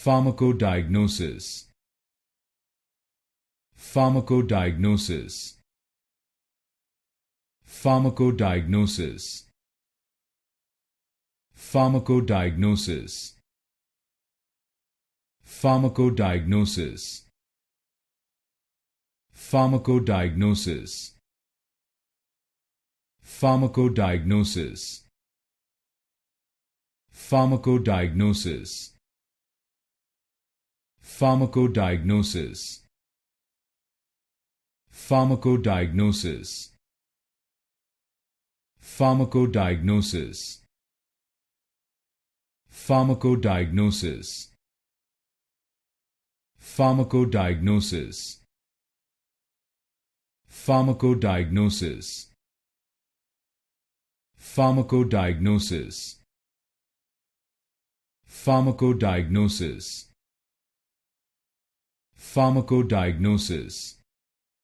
Pharmacodiagnosis. Pharmacodiagnosis. Pharmacodiagnosis. Pharmacodiagnosis. Pharmacodiagnosis. Pharmacodiagnosis. Pharmacodiagnosis. Pharmacodiagnosis. Pharmacodiagnosis. Pharmacodiagnosis. Pharmacodiagnosis. Pharmacodiagnosis. Pharmacodiagnosis. Pharmacodiagnosis. Pharmacodiagnosis. Pharmacodiagnosis. Pharmacodiagnosis.